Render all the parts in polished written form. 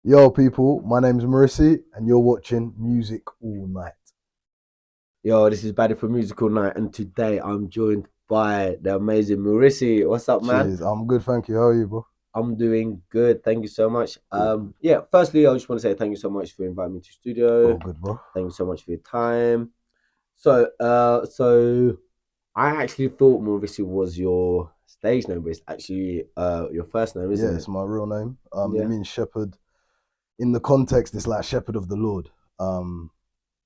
Yo, people, my name's Mrisi, and you're watching Music All Night. Yo, this is Baddy for Musical Night, and today I'm joined by the amazing Mrisi. What's up, man? Cheers. I'm good, thank you. How are you, bro? I'm doing good. Thank you so much. Good, good. Yeah, firstly, I just want to say thank you so much for inviting me to the All studio. good, bro. Thank you so much for your time. So I actually thought Mrisi was your stage name, but it's actually your first name, Yeah, isn't it's it? my real name. It Yeah. means shepherd. In the context, it's like shepherd of the Lord. Um,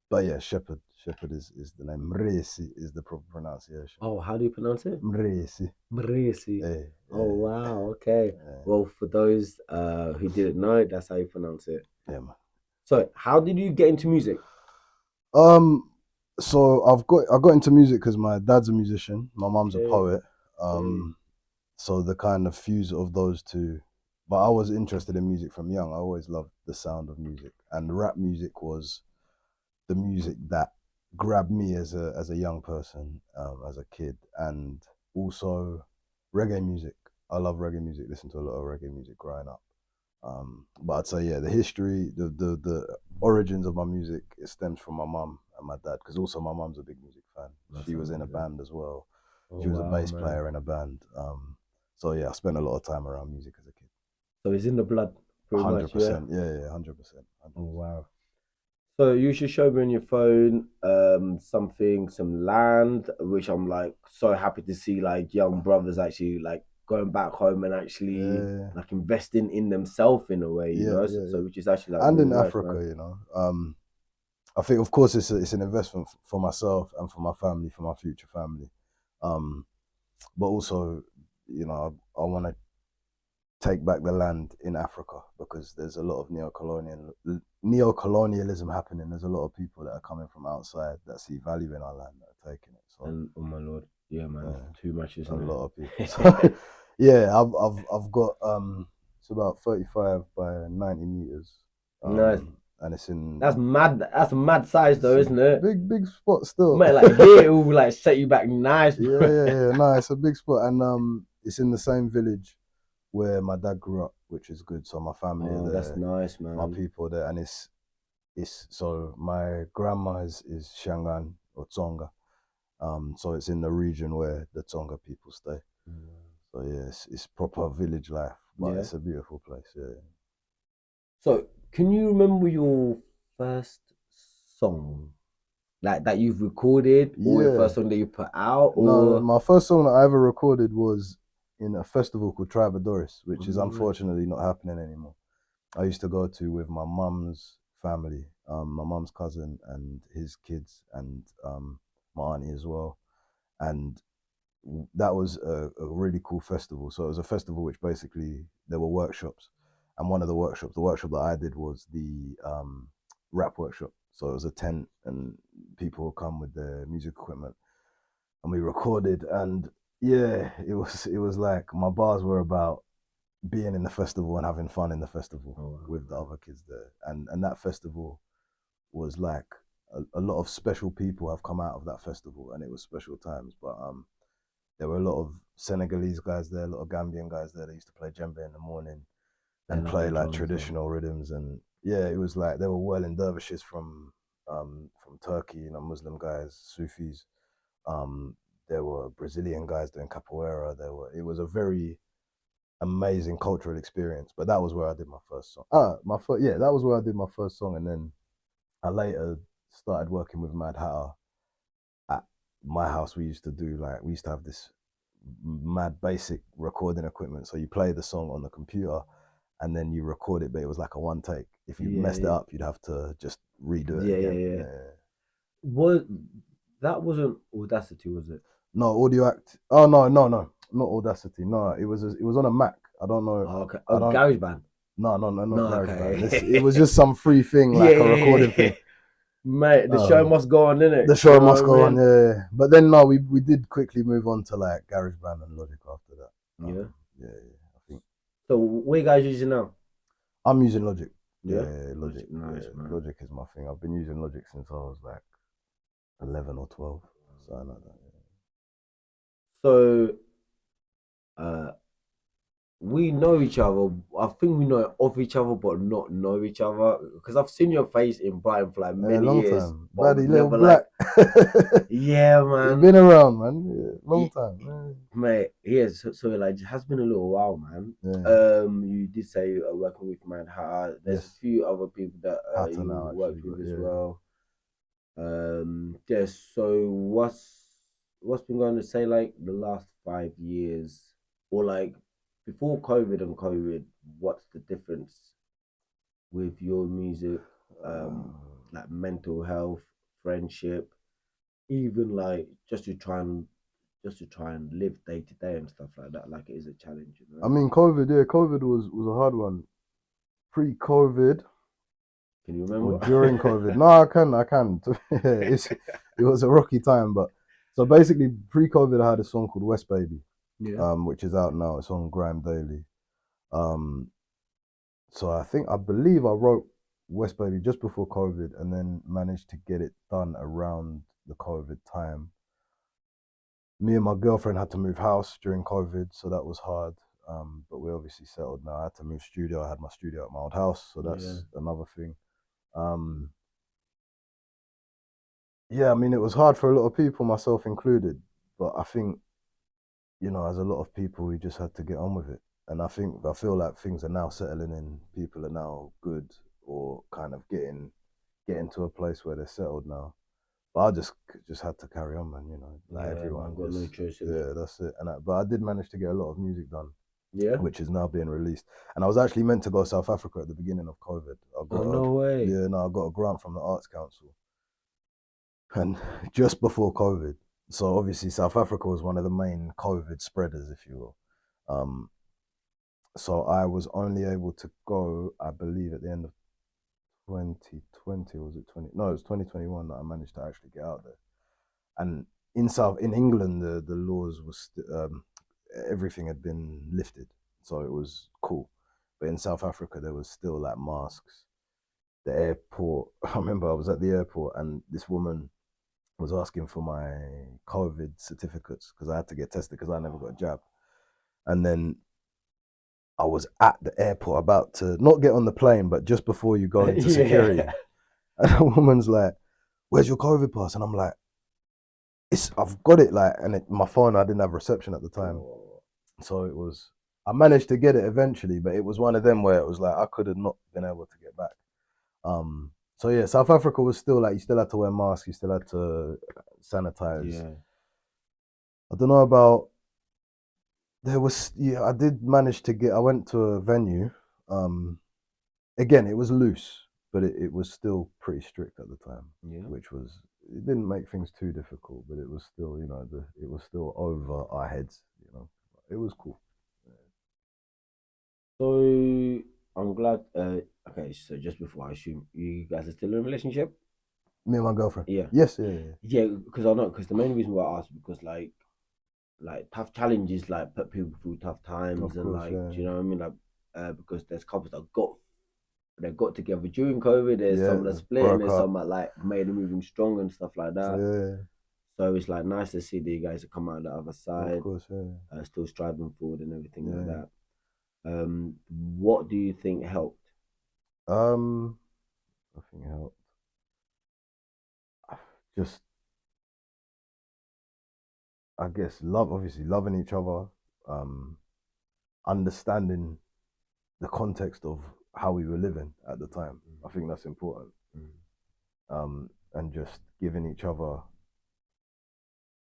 but yeah, shepherd. Shepherd is the name. Mrisi is the proper pronunciation. Oh, how do you pronounce it? Mrisi. Mrisi. Yeah, Oh yeah, wow, okay. yeah, Well, for those who didn't know, that's how you pronounce it. yeah, man. So, how did you get into music? Um, so I got into music because my dad's a musician, my mum's a Okay, poet. okay. Um, so the kind of fuse of those two. But I was interested in music from young. I always loved the sound of music, and rap music was the music that grabbed me as a young person, as a kid, and also reggae music. I love reggae music. Listen to a lot of reggae music growing up. But I'd say yeah, the history, the origins of my music, it stems from my mum and my dad, because also my mum's a big music fan. That's She was in a amazing. band as well. Oh She was a wow, bass man. player in a band. So yeah, I spent a lot of time around music as a kid. So it's in the blood, pretty Hundred much, yeah. percent, yeah, yeah, 100%, Oh 100%. wow. So you should show me on your phone some land, which I'm like so happy to see like young brothers actually like going back home and actually Yeah, like investing in themselves in a way, you yeah, know. yeah, So yeah. which is actually like And really in nice, Africa, man. I think of course it's an investment for myself and for my family, for my future family. Um, but also, I want to take back the land in Africa, because there's a lot of neocolonialism happening. There's a lot of people that are coming from outside that see value in our land that are taking it. So And oh my lord, yeah, man, yeah, it's too much, a isn't lot of people. So it? yeah, I've got it's about 35 by 90 meters, Nice. and it's in That's mad. That's a mad size it's though, a isn't it? big spot still. Man, like yeah, it will like set you back nice, Yeah, bro. yeah, yeah. No, it's a big spot, and it's in the same village where my dad grew up, which is good. So my family are Oh, that's there, nice, my man. people are there, and it's so my grandma is Shangan or Tsonga. So it's in the region where the Tsonga people stay. So yeah, it's proper village life, but Yeah. it's a beautiful place. Yeah. So, can you remember your first song, like that you've recorded, or your first Yeah. song that you put out, No, or my first song that I ever recorded was in a festival called Tribadoris, which is nice. unfortunately not happening anymore. I used to go to with my mum's family, my mum's cousin and his kids, and my auntie as well. And that was a really cool festival. So it was a festival which basically there were workshops, and one of the workshop that I did was the rap workshop. So it was a tent, and people would come with their music equipment, and we recorded. And yeah, it was like my bars were about being in the festival and having fun in the festival Oh, wow, with the man. other kids there. And that festival was like a lot of special people have come out of that festival, and it was special times. But there were a lot of Senegalese guys there, a lot of Gambian guys there. They used to play djembe in the morning They and love play the like drums, man. traditional rhythms. And yeah, it was like they were whirling dervishes from Turkey, Muslim guys, Sufis. Um, there were Brazilian guys doing capoeira. It was a very amazing cultural experience. But that was where I did my first song. My first, yeah, that was where I did my first song, and then I later started working with Mad Hatter at my house. We used to have this mad basic recording equipment. So you play the song on the computer and then you record it, but it was like a one take. If you Yeah, messed it yeah, up, you'd have to just redo it yeah, yeah, again. yeah. Yeah. Was that wasn't Audacity, was it? No, Audio Act. Oh no, no, no, not Audacity. No, it was on a Mac. I don't know. Oh, okay. I Oh, don't. GarageBand. No, no, no, not No, GarageBand. It was okay. just some free thing, Yeah, like a yeah, recording yeah. thing. Mate, the show Um, must go on, innit? the You show know must what I go on. mean? Yeah, yeah, yeah. But then no, we did quickly move on to like GarageBand and Logic after that. Yeah. Yeah, yeah. I think So, what you guys using now? I'm using Logic. Yeah, Yeah. yeah, Logic. Logic, nice, Yeah, man. Logic is my thing. I've been using Logic since I was like 11 or 12, something like that. So, uh, we know each other. I think we know of each other, but not know each other. Because I've seen your face in Brighton for like A many long years, time. but Bloody we've little never like, black. yeah, You've man. been around, man. Yeah, long Y- time. Man. Mate, yes. So like, it has been a little while, man. Yeah. You did say you are working with Man Hatter. There's a Yes. few other people that Hatter you now, actually, worked but with as yeah. well. Yes. So what's been going to say like the last 5 years, or like before COVID and COVID? What's the difference with your music, um, Uh, like mental health, friendship, even like just to try and live day to day and stuff like that. Like it is a challenge, you I know. mean, COVID. Yeah, COVID was a hard one. Pre-COVID Can you or remember? during COVID. No, I can. It was a rocky time, but so basically pre-COVID, I had a song called West Baby, Yeah. which is out now. It's on Grime Daily. Um, so I believe I wrote West Baby just before COVID, and then managed to get it done around the COVID time. Me and my girlfriend had to move house during COVID, so that was hard. But we obviously settled now. I had to move studio. I had my studio at my old house, so Yeah. that's another thing. Um, yeah, I mean, it was hard for a lot of people, myself included. But I think, as a lot of people, we just had to get on with it. And I feel like things are now settling in. People are now good or kind of getting to a place where they're settled now. But I just had to carry on, man. Like Yeah, man, everyone, got no just choice in it. yeah, that's it. But I did manage to get a lot of music done, Yeah. which is now being released. And I was actually meant to go to South Africa at the beginning of COVID. Oh no way. I got a grant from the Arts Council, and just before COVID. So obviously South Africa was one of the main COVID spreaders, if you will. Um, so I was only able to go, I believe, at the end of 2020, or was it 20? No, it was 2021 that I managed to actually get out there. And in England, the laws was everything had been lifted, so it was cool. But in South Africa, there was still like masks. The airport. I remember I was at the airport, and this woman was asking for my COVID certificates because I had to get tested because I never got a jab. And then I was at the airport about to not get on the plane, but just before you go into Yeah. security, and the woman's like, "Where's your COVID pass?" And I'm like, I've got it. Like, and my phone, I didn't have reception at the time, Oh, so it was. I managed to get it eventually, but it was one of them where it was like I could have not been able to get back. So yeah, South Africa was still like you still had to wear masks, you still had to sanitize. yeah. I don't know about I did manage to get I went to a venue. Um Again, it was loose, but it was still pretty strict at the time, Yeah. which was it didn't make things too difficult, but it was still, it was still over our heads. It was cool. So I'm glad. Okay, so just before I assume you guys are still in a relationship. Me and my girlfriend. Yeah. Yes, yeah, yeah. Yeah, because I know because the main reason why I asked because like tough challenges like put people through tough times Of and course, like yeah. do you know what I mean, like because there's couples that got together during COVID. There's Yeah, some that split and broke there's up. some that like made them even stronger and stuff like that. Yeah, So it's like nice to see that you guys have come out the other of side, course, yeah. still striving forward and everything like Yeah. that. What do you think helped? Um, I think it helped. Just, I guess, obviously loving each other, um, understanding the context of how we were living at the time. I think that's important. Mm, And just giving each other,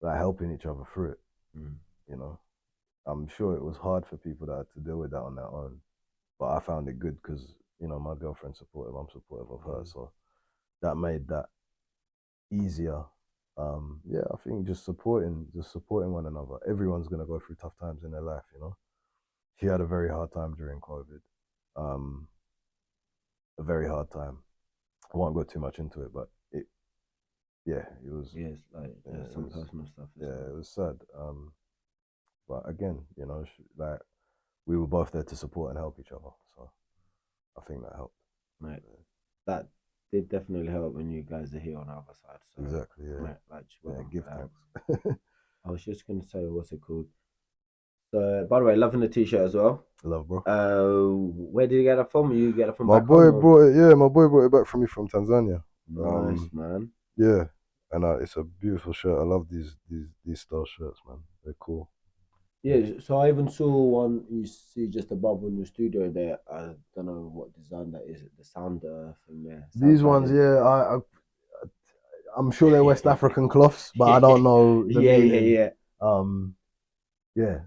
like helping each other through it. mm, You know, I'm sure it was hard for people that had to deal with that on their own, but I found it good because my girlfriend's supportive. I'm supportive of her, mm, so that made that easier. Yeah, I think just supporting one another. Everyone's gonna go through tough times in their life. She had a very hard time during COVID. Um, a very hard time. I won't go too much into it, but yeah, it was, yes, like yeah, there's it some was, personal stuff as yeah, well. it was sad. But again, like we were both there to support and help each other, so I think that helped. Mate, that did definitely help when you guys are here on our side. So, Exactly, yeah, mate, like, just well yeah. done for Give that. thanks. I was just gonna say, what's it called? So, by the way, loving the t-shirt as well. Love, bro. Where did you get it from? You get it from My back boy home, or? brought it. Yeah, my boy brought it back for me from Tanzania. Nice, man. Yeah, and it's a beautiful shirt. I love these style shirts, man. They're cool. Yeah. Yeah, so I even saw one you see just above in the studio there. I don't know what design that is. The sound thing there. These Sound ones, cladding. yeah, I'm sure they're West African cloths, but I don't know the Yeah, yeah, meaning. yeah. Um, yeah,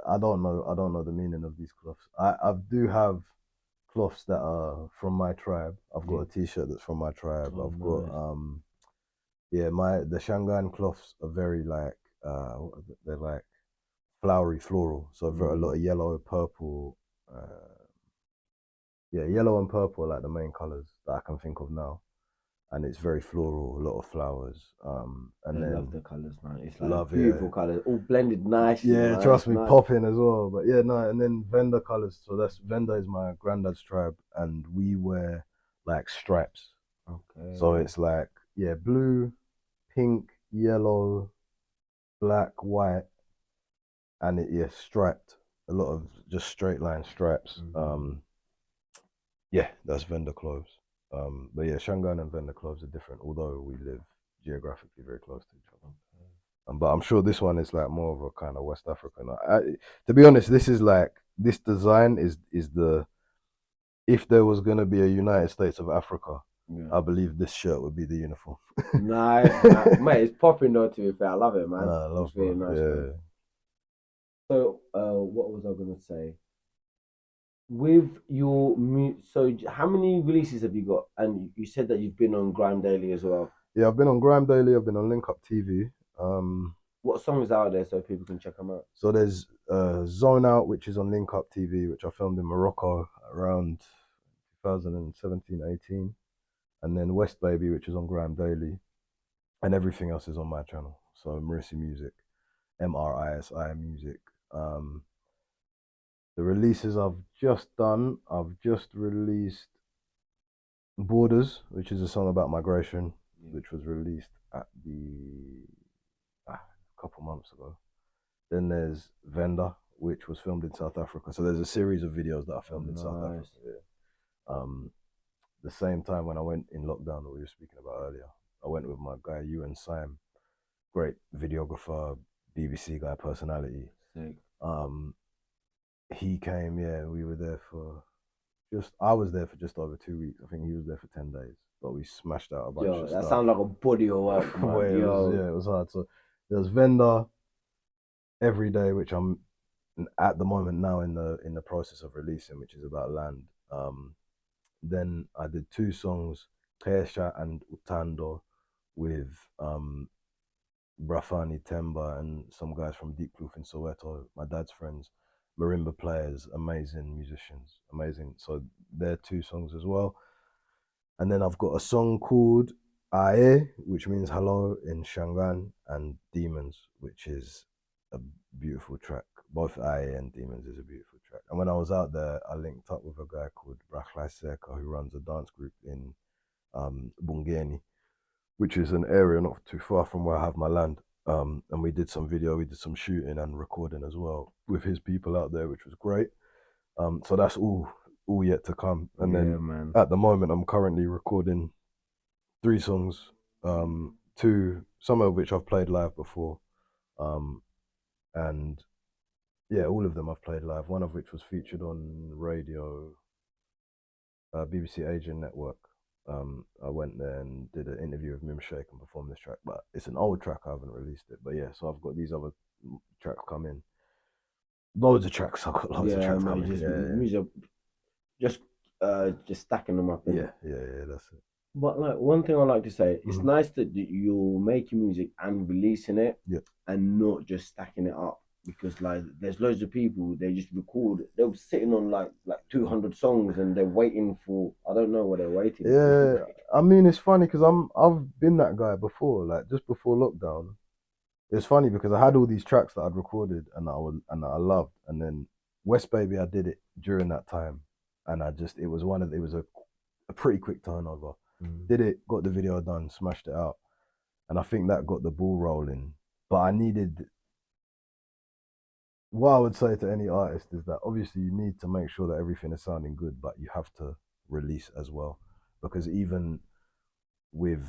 I don't know the meaning of these cloths. I do have cloths that are from my tribe. I've got Yeah. a T-shirt that's from my tribe. Oh, I've got nice. yeah, the Shangaan cloths are very like they're like flowery, floral. So I've got a lot Mm. of yellow, purple. Yeah, yellow and purple are like the main colors that I can think of now, and it's very floral, a lot of flowers. I And love then the colors, man. It's like love, beautiful yeah, colors, all blended nicely, yeah. man. Trust It's me, nice. popping as well. But yeah, no. And then Venda colors. So that's Venda is my granddad's tribe, and we wear like stripes. So Okay. it's like yeah, blue, pink, yellow, black, white, and yeah, striped. A lot of just straight line stripes. Mm-hmm. Yeah, that's vendor clothes. But yeah, Shanghai and vendor clothes are different, although we live geographically very close to each other. But I'm sure this one is like more of a kind of West African. To be honest, this is like this design is the if there was gonna be a United States of Africa, Yeah. I believe this shirt would be the uniform. Nice, man. Mate, it's popping though, to be fair. I love it, man. I It's love, really bro. nice, man. Yeah, So, what was I gonna say? With your so how many releases have you got? And you said that you've been on Grind Daily as well. yeah. I've been on Grime Daily. I've been on Link Up TV. Um, What songs are out there so people can check them out? So there's Zone Out, which is on Link Up TV, which I filmed in Morocco around 2017, 18. And then West Baby, which is on Graham Daily. And everything else is on my channel. So Mrisi Music, Mrisi Music. Um, the releases I've just done, I've just released Borders, which is a song about migration, Yeah. which was released at the a couple months ago. Then there's Venda, which was filmed in South Africa. So there's a series of videos that I Oh, filmed in South Africa. nice. Yeah. The same time when I went in lockdown that we were speaking about earlier, I went with my guy Ewan Syme, great videographer, BBC guy, personality. Sick. Um, he came. Yeah, we were there for just. I was there for just over 2 weeks. I think he was there for 10 days, but we smashed out a bunch Yo, of that stuff. sounds like a body of work, man. Where it was, Yo, yeah, it was hard. So there's Vendor every day, which I'm at the moment now in the process of releasing, which is about land. Then I did two songs, Kesha and Utando, with Brafani Temba and some guys from Deep Kloof in Soweto, my dad's friends, marimba players, amazing musicians, amazing. So they're two songs as well. And then I've got a song called Ae, which means hello in Shangaan, and Demons, which is a beautiful track. Both Ae and Demons is a beautiful track. And when I was out there, I linked up with a guy called Brachlai Seka, who runs a dance group in Bungeni, which is an area not too far from where I have my land. And we did some video, we did some shooting and recording as well with his people out there, which was great. So that's all yet to come. And yeah, then man. at the moment, I'm currently recording three songs, two some of which I've played live before, and yeah, all of them I've played live. One of which was featured on radio, BBC Asian Network. I went there and did an interview with Mim Sheikh and performed this track, but it's an old track. I haven't released it, but yeah. So I've got these other tracks coming. Loads of tracks. I've got loads of Yeah, tracks man. coming. Just Yeah, music, just stacking them up, innit? yeah. That's it. But like one thing I like to say, it's Mm-hmm. nice that you're making music and releasing it, Yeah. and not just stacking it up. Because like there's loads of people they just record. They're sitting on like 200 songs and they're waiting for. I don't know what they're waiting Yeah, for. I mean it's funny because I've been that guy before. Like just before lockdown, it's funny because I had all these tracks that I'd recorded and that I loved, and then West Baby I did it during that time, and it was it was a pretty quick turnover. Mm. Did it, got the video done, smashed it out, and I think that got the ball rolling. But I needed what I would say to any artist is that obviously you need to make sure that everything is sounding good, but you have to release as well, because even with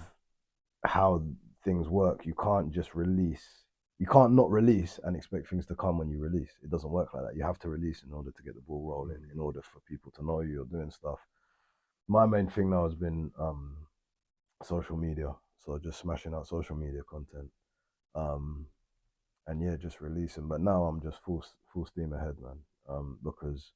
how things work, you can't just release. You can't not release and expect things to come when you release. It doesn't work like that. You have to release in order to get the ball rolling, in order for people to know you're doing stuff. My main thing now has been social media, so just smashing out social media content, um, and yeah, just releasing. But now I'm just full steam ahead, man, because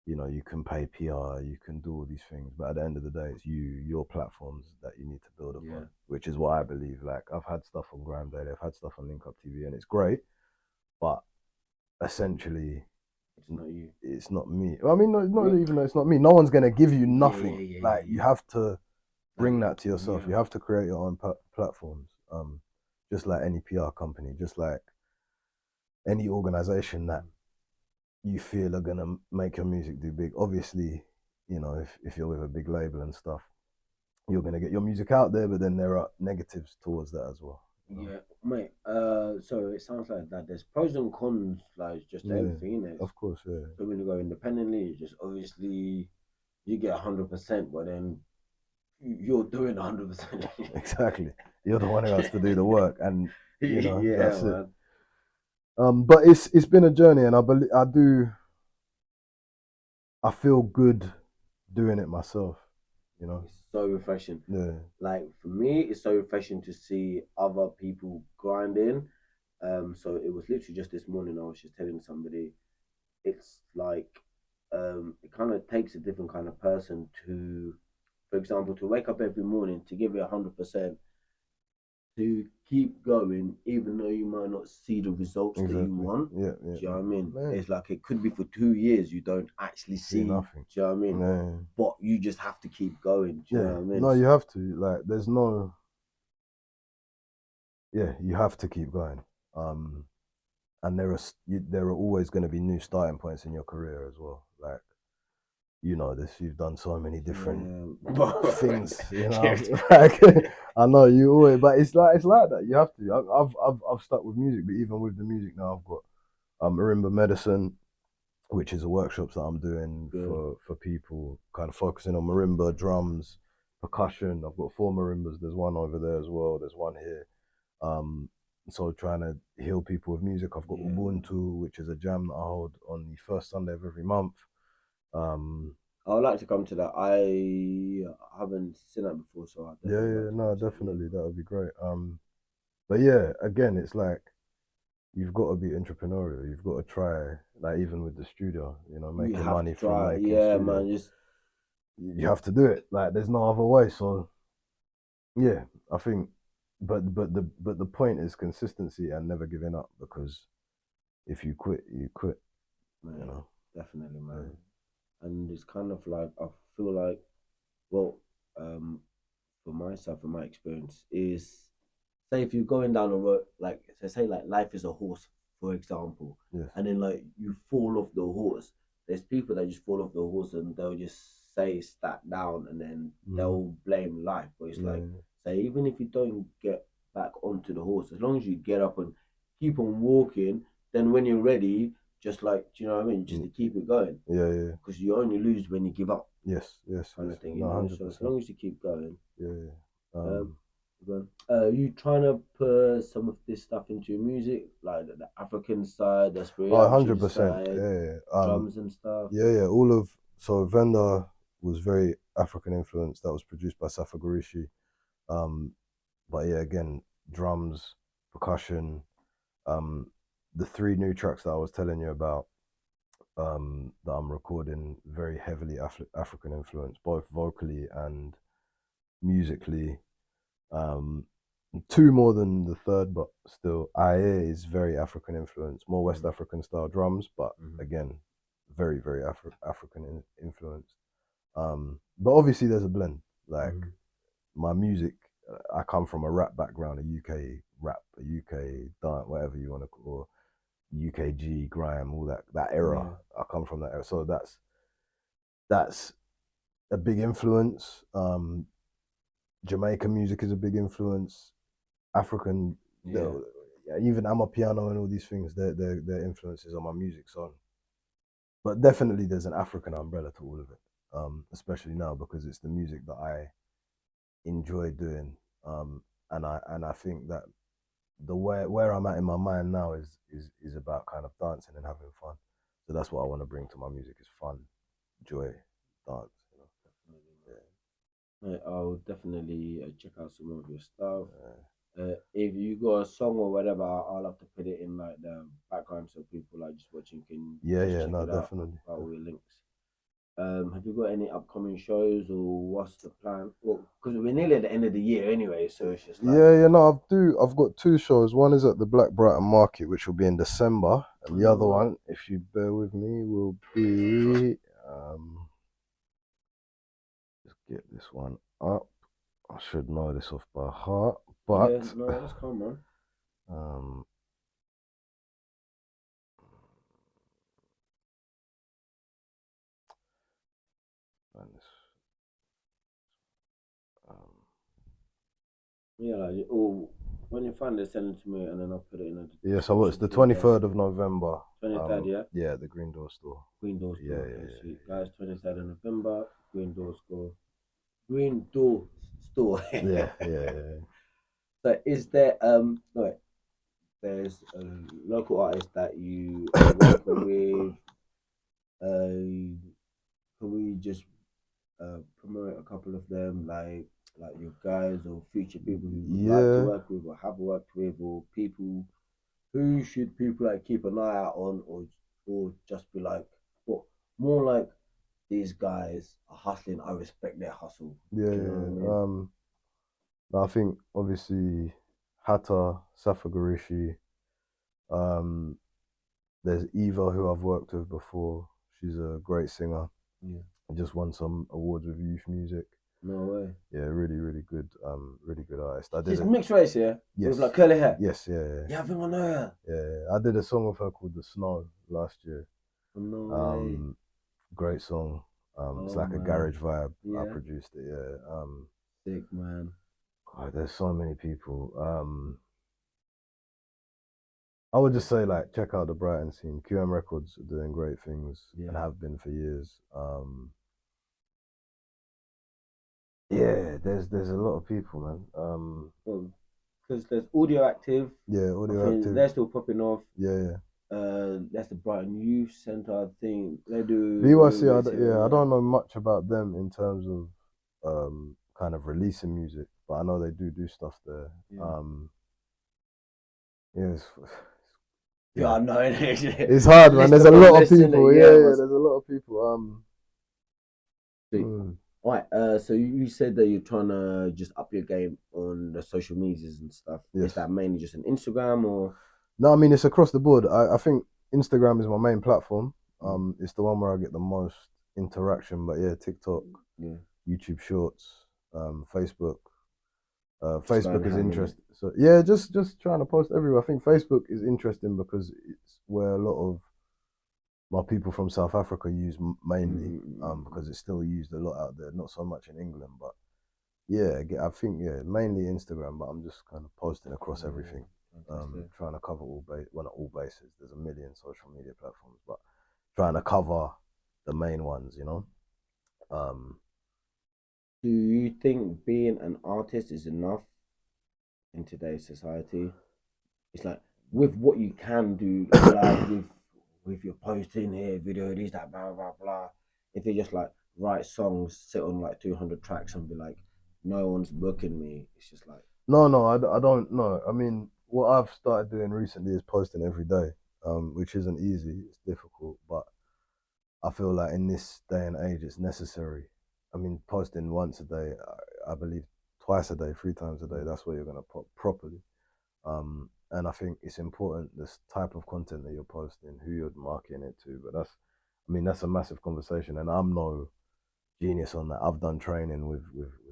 you can pay PR, you can do all these things, but at the end of the day, it's your platforms that you need to build Yeah, upon, which is what I believe. Like I've had stuff on Grime Daily, I've had stuff on Link Up TV, and it's great, but essentially, it's not you. it's not me. I mean, not Right. even though it's not me. No one's gonna give you Yeah, yeah, nothing. yeah, yeah, Like you yeah. have to bring Like, that to yourself. yeah, You have to create your own platforms. Just like any PR company, just like any organization that you feel are gonna make your music do big. Obviously, if you're with a big label and stuff, you're gonna get your music out there, but then there are negatives towards that as well. yeah, mate. So it sounds like that. There's pros and cons, like just to Yeah, everything, innit? of course, yeah, So when you go independently, it's just obviously you get 100%, but then you're doing 100%. exactly. You're the one who has to do the work, and Yeah, that's it. man. But it's been a journey, and I feel good doing it myself. You know, It's so refreshing. yeah, Like for me, it's so refreshing to see other people grinding. So it was literally just this morning. I was just telling somebody, it's like it kind of takes a different kind of person to, for example, to wake up every morning to give it 100%, to keep going, even though you might not see the results that you exactly. want. Yeah, yeah, Do you know what I mean? man. It's like it could be for 2 years you don't actually See see. nothing. Do you know what I mean? Yeah, But you just have to keep going. Do you know yeah. what I mean? No, you have to. Like, there's no. Yeah, you have to keep going. Um, and there are always going to be new starting points in your career as well. Like, this. You've done so many different Yeah, things. Like I know you always, but it's like that. You have to. I've stuck with music, but even with the music now, I've got marimba medicine, which is a workshops that I'm doing good. for people, kind of focusing on marimba, drums, percussion. I've got four marimbas. There's one over there as well. There's one here. Um, so trying to heal people with music. I've got Yeah, man. Ubuntu, which is a jam that I hold on the first Sunday of every month. Um, I would like to come to that. I haven't seen that before, so I yeah, definitely yeah, like to come no, to that. Yeah, definitely man. that would be great. But yeah, again, it's like you've got to be entrepreneurial. You've got to try, like even with the studio, You making have to money from try. making Yeah, studio. man. Just You have to do it. Like there's no other way. So yeah, I think, but the point is consistency and never giving up, because if you quit, you quit. You man, know. definitely, Yeah. man. And it's kind of like I feel like, well, um, for myself and my experience is, say if you're going down a road, like say like life is a horse, for example, Yes. and then like you fall off the horse. There's people that just fall off the horse and they'll just say stat down and then Mm-hmm. they'll blame life. But it's like, Yeah. say even if you don't get back onto the horse, as long as you get up and keep on walking, then when you're ready, just like, do you know what I mean? Just to keep it going, Yeah. Yeah. because you only lose when you give up, Yes. Yes. kind Yes. of thing, No, hundred So as percent. long as you keep going. Yeah. Yeah. Um, you trying to put some of this stuff into your music, like the African side, the Oh, spiritual 100%. side, Yeah. Yeah. drums and stuff? Yeah. Yeah. All of so Venda was very African influenced. That was produced by Safa Gurishi. Um, but yeah, again, drums, percussion. Um, the three new tracks that I was telling you about, that I'm recording, very heavily African influence, both vocally and musically. Um, two more than the third, but still, Aye is very African influence, more West Mm-hmm. African style drums, but Mm-hmm. again, very, very African influence. But obviously, there's a blend. Like Mm-hmm. my music, I come from a rap background, a UK rap, a UK dance, whatever you want to call, UKG, grime, all that era. Yeah, I come from that era, so that's a big influence. Jamaican music is a big influence. African, yeah, even Amapiano and all these things, their influences on my music. So, but definitely there's an African umbrella to all of it, especially now because it's the music that I enjoy doing, and I think that the where I'm at in my mind now is about kind of dancing and having fun. So that's what I want to bring to my music is fun, joy, dance. You know? Definitely, man. I'll definitely check out some of your stuff. If you got a song or whatever, I'll have to put it in like the background so people like just watching can Yeah, just yeah, check no, it out. definitely. About all your links. Have you got any upcoming shows or what's the plan? Well, because we're nearly at the end of the year anyway, so it's just like, Yeah, yeah, no, I've got two shows. One is at the Black Brighton Market, which will be in December, and the no other way. one, if you bear with me, will be just get this one up. I should know this off by heart, Yeah, but no, that's calm, man. um, and um, Yeah, like, oh, when you find it, send it to me and then I'll put it in the yeah. So it's description the for you guys. 23rd of November. 23rd, yeah? Yeah, the Green Door store. Green Door Yeah, Store. yeah, Okay, yeah, sweet. Guys, 23rd of November, Green Door Store. Green Door Store. yeah, yeah, yeah, yeah. So is there, no, there's a local artist that you are working with. Can we just promote a couple of them, like your guys or future people who would like to Yeah. work with or have worked with, or people who should people like keep an eye out on, or just be like, well, more like these guys are hustling. I respect their hustle. Yeah, Do you know what I yeah. mean? I think obviously Hatta, Safagarishi, um, there's Eva who I've worked with before. She's a great singer. Yeah. Just won some awards with youth music. No way. Yeah, really good artist. I did She's it. mixed race, yeah, with Yes, like curly hair. yes, yeah, yeah, Yeah, I think I know her. yeah. I did a song with her called "The Snow" last year. No way. Um, Great song. It's Oh like a man. garage vibe. I Yeah. produced it. Yeah. Sick man. God, there's so many people. I would just say like check out the Brighton scene. QM Records are doing great things and Yeah. have been for years. Yeah, there's a lot of people, man. Because there's Audio Active. Yeah, I Audio think Active. they're still popping off. Yeah, yeah. That's the Brighton Youth Centre. I think they do BYC, remix here and yeah, I there. don't know much about them in terms of kind of releasing music, but I know they do stuff there. Yeah. Yeah, Yeah, yeah, I know. it's hard, man. List There's a upon lot of list, isn't it? people. Yeah, Yeah, yeah, was there's a lot of people. sweet. Mm, All right. So you said that you're trying to just up your game on the social medias and stuff. Is yes. that mainly just an Instagram or? No, I mean it's across the board. I think Instagram is my main platform. Mm, It's the one where I get the most interaction. But yeah, TikTok, yeah, YouTube Shorts, Facebook. just going Facebook is ham in it. interesting. So yeah, just trying to post everywhere. I think Facebook is interesting because it's where a lot of my people from South Africa use mainly. Mm-hmm. Because it's still used a lot out there. Not so much in England, but yeah, I think yeah, mainly Instagram. But I'm just kind of posting across everything. Yeah, fantastic. Trying to cover well, not all bases. There's a million social media platforms, but trying to cover the main ones. Um, Do you think being an artist is enough in today's society? It's like with what you can do, like with your posting here, video, this, that, blah, blah, blah. If you just like write songs, sit on like 200 tracks and be like, no one's booking me, it's just like, no, no, I don't know. I mean, what I've started doing recently is posting every day, which isn't easy. It's difficult, but I feel like in this day and age, it's necessary. I mean, posting once a day, I believe twice a day, three times a day. That's where you're gonna pop properly. And I think it's important this type of content that you're posting, who you're marketing it to. But I mean, that's a massive conversation, and I'm no genius on that. I've done training with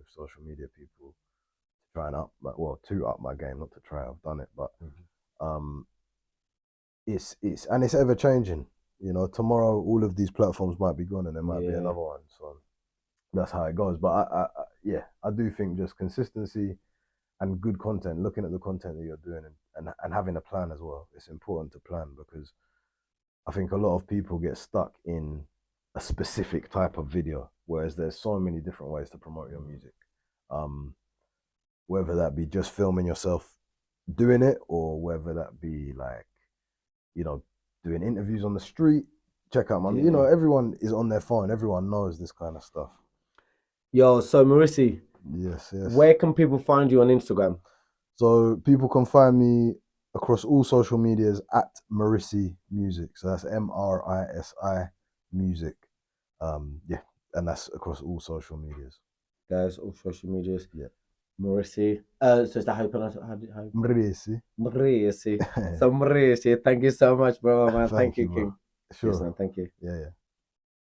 social media people to try and to up my game, not to try. I've done it, but um, it's ever changing. Tomorrow all of these platforms might be gone, and there might be yeah, another one. So that's how it goes. But yeah, I do think just consistency and good content, looking at the content that you're doing, and having a plan as well. It's important to plan because I think a lot of people get stuck in a specific type of video, whereas there's so many different ways to promote your music. Um, whether that be just filming yourself doing it, or whether that be like, you know, doing interviews on the street. Check out my, Yeah. everyone is on their phone. Everyone knows this kind of stuff. Yo, so Mrisi, Yes, yes. where can people find you on Instagram? So people can find me across all social medias at Mrisi Music. So that's Mrisi Music. Yeah, and that's across all social medias. Guys, all social medias. Yeah, Mrisi. So is that how you pronounce it? How you pronounce Mrisi. it? Mrisi. So Mrisi, thank you so much, bro, man. Thank Thank you, you, bro. King. Cheers, Sure. man. Thank you. Yeah, yeah.